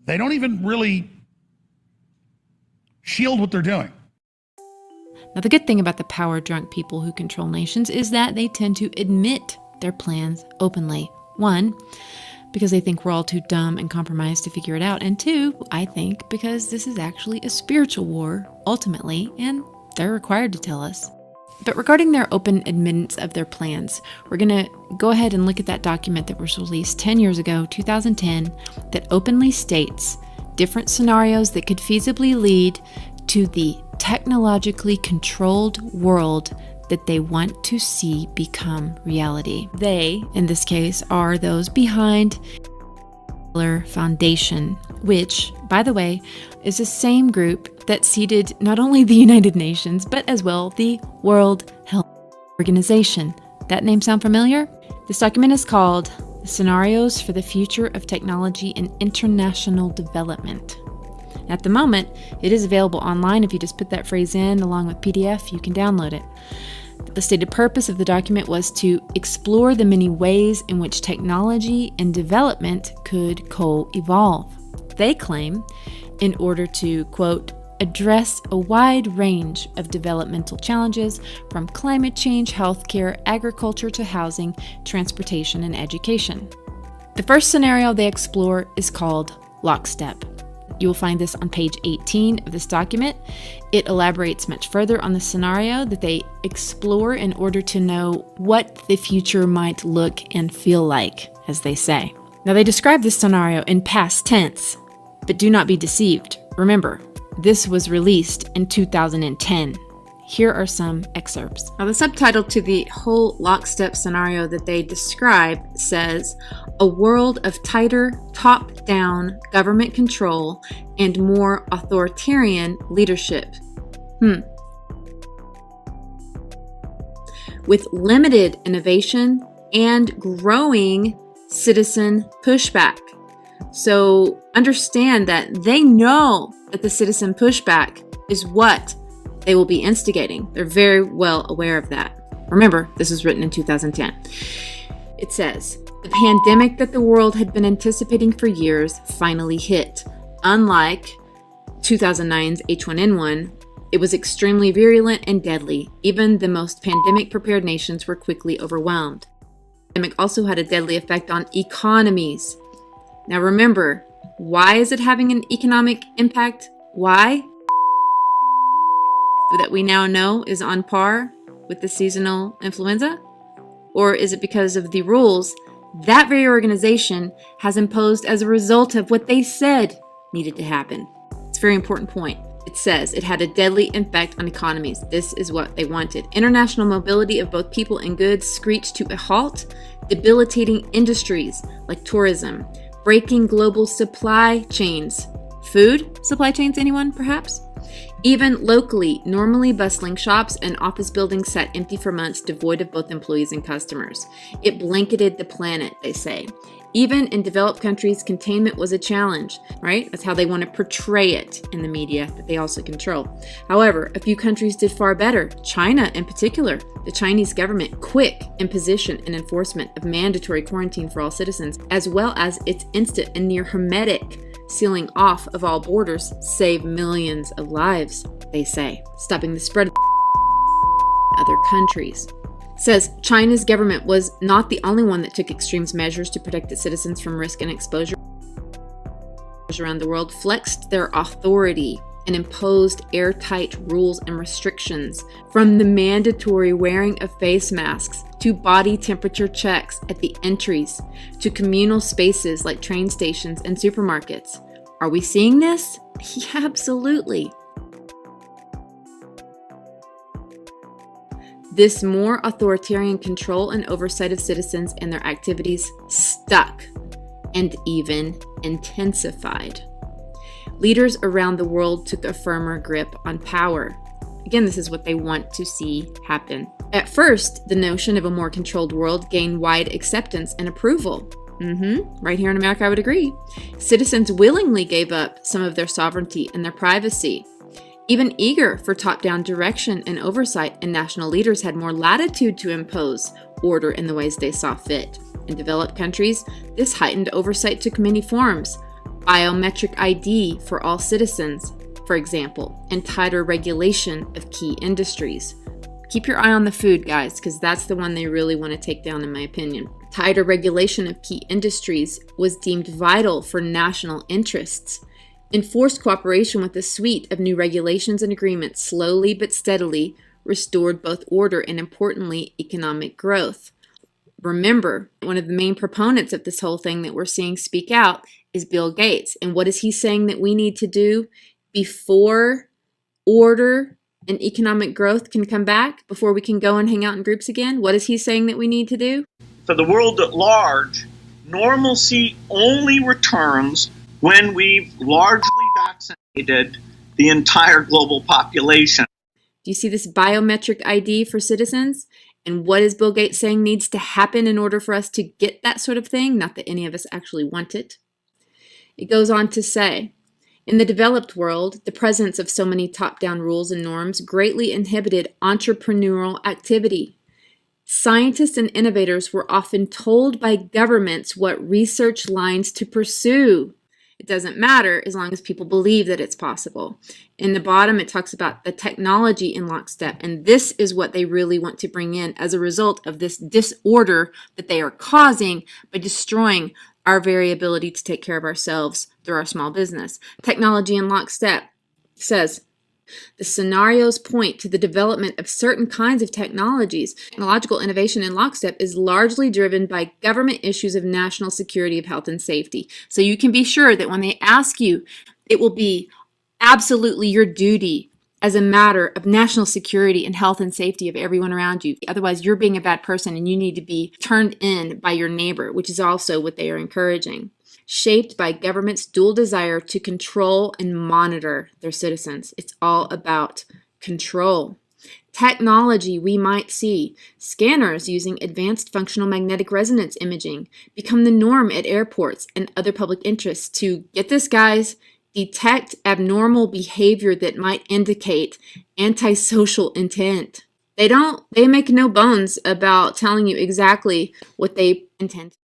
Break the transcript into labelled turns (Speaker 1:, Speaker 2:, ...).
Speaker 1: They don't even really shield what they're doing.
Speaker 2: Now, the good thing about the power-drunk people who control nations is that they tend to admit their plans openly. One, because they think we're all too dumb and compromised to figure it out. And two, I think because this is actually a spiritual war, ultimately, and they're required to tell us. But regarding their open admittance of their plans, we're going to go ahead and look at that document that was released 10 years ago, 2010, that openly states different scenarios that could feasibly lead to the technologically controlled world that they want to see become reality. They, in this case, are those behind Foundation, which, by the way, is the same group that seeded not only the United Nations, but as well the World Health Organization. That name sound familiar? This document is called The Scenarios for the Future of Technology and International Development. At the moment, it is available online. If you just put that phrase in along with PDF, you can download it. The stated purpose of the document was to explore the many ways in which technology and development could co-evolve. They claim in order to, quote, address a wide range of developmental challenges from climate change, healthcare, agriculture to housing, transportation, and education. The first scenario they explore is called lockstep. You will find this on page 18 of this document. It elaborates much further on the scenario that they explore in order to know what the future might look and feel like, as they say. Now, they describe this scenario in past tense, but do not be deceived. Remember, this was released in 2010. Here are some excerpts. Now, the subtitle to the whole lockstep scenario that they describe says, a world of tighter, top-down government control and more authoritarian leadership. With limited innovation and growing citizen pushback. So understand that they know that the citizen pushback is what they will be instigating. They're very well aware of that. Remember, this was written in 2010. It says, the pandemic that the world had been anticipating for years finally hit. Unlike 2009's H1N1, it was extremely virulent and deadly. Even the most pandemic-prepared nations were quickly overwhelmed. The pandemic also had a deadly effect on economies. Now remember, why is it having an economic impact? Why? That we now know is on par with the seasonal influenza? Or is it because of the rules that very organization has imposed as a result of what they said needed to happen? It's a very important point. It says it had a deadly effect on economies. This is what they wanted. International mobility of both people and goods screeched to a halt, debilitating industries like tourism, breaking global supply chains. Food supply chains, anyone, perhaps? Even locally, normally bustling shops and office buildings sat empty for months, devoid of both employees and customers. It blanketed the planet, they say. Even in developed countries, containment was a challenge, right? That's how they want to portray it in the media that they also control. However, a few countries did far better. China, in particular, the Chinese government, quick imposition and enforcement of mandatory quarantine for all citizens, as well as its instant and near hermetic sealing off of all borders, saved millions of lives, they say, stopping the spread of other countries. Says China's government was not the only one that took extreme measures to protect its citizens from risk and exposure. Around the world flexed their authority and imposed airtight rules and restrictions, from the mandatory wearing of face masks to body temperature checks at the entries to communal spaces like train stations and supermarkets. Are we seeing this? Yeah, absolutely. This more authoritarian control and oversight of citizens and their activities stuck and even intensified. Leaders around the world took a firmer grip on power. Again, this is what they want to see happen. At first, the notion of a more controlled world gained wide acceptance and approval. Right here in America, I would agree. Citizens willingly gave up some of their sovereignty and their privacy, even eager for top-down direction and oversight, and national leaders had more latitude to impose order in the ways they saw fit. In developed countries, this heightened oversight took many forms. biometric ID for all citizens, for example, and tighter regulation of key industries. Keep your eye on the food, guys, because that's the one they really want to take down, in my opinion. Tighter regulation of key industries was deemed vital for national interests. Enforced cooperation with a suite of new regulations and agreements slowly but steadily restored both order and, importantly, economic growth. Remember, one of the main proponents of this whole thing that we're seeing speak out is Bill Gates. And what is he saying that we need to do before order and economic growth can come back, before we can go and hang out in groups again? What is he saying that we need to do?
Speaker 1: For the world at large, normalcy only returns when we've largely vaccinated the entire global population.
Speaker 2: Do you see this biometric ID for citizens? And what is Bill Gates saying needs to happen in order for us to get that sort of thing? Not that any of us actually want it. It goes on to say, in the developed world, the presence of so many top-down rules and norms greatly inhibited entrepreneurial activity. Scientists and innovators were often told by governments what research lines to pursue. It doesn't matter as long as people believe that it's possible. In the bottom, it talks about the technology in lockstep, and this is what they really want to bring in as a result of this disorder that they are causing by destroying our very ability to take care of ourselves through our small business. Technology in lockstep says, the scenarios point to the development of certain kinds of technologies. Technological innovation in lockstep is largely driven by government issues of national security of health and safety. So you can be sure that when they ask you, it will be absolutely your duty as a matter of national security and health and safety of everyone around you. Otherwise, you're being a bad person and you need to be turned in by your neighbor, which is also what they are encouraging. Shaped by government's dual desire to control and monitor their citizens. It's all about control. Technology, we might see scanners using advanced functional magnetic resonance imaging become the norm at airports and other public interests to, get this guys, detect abnormal behavior that might indicate antisocial intent. They make no bones about telling you exactly what they intend.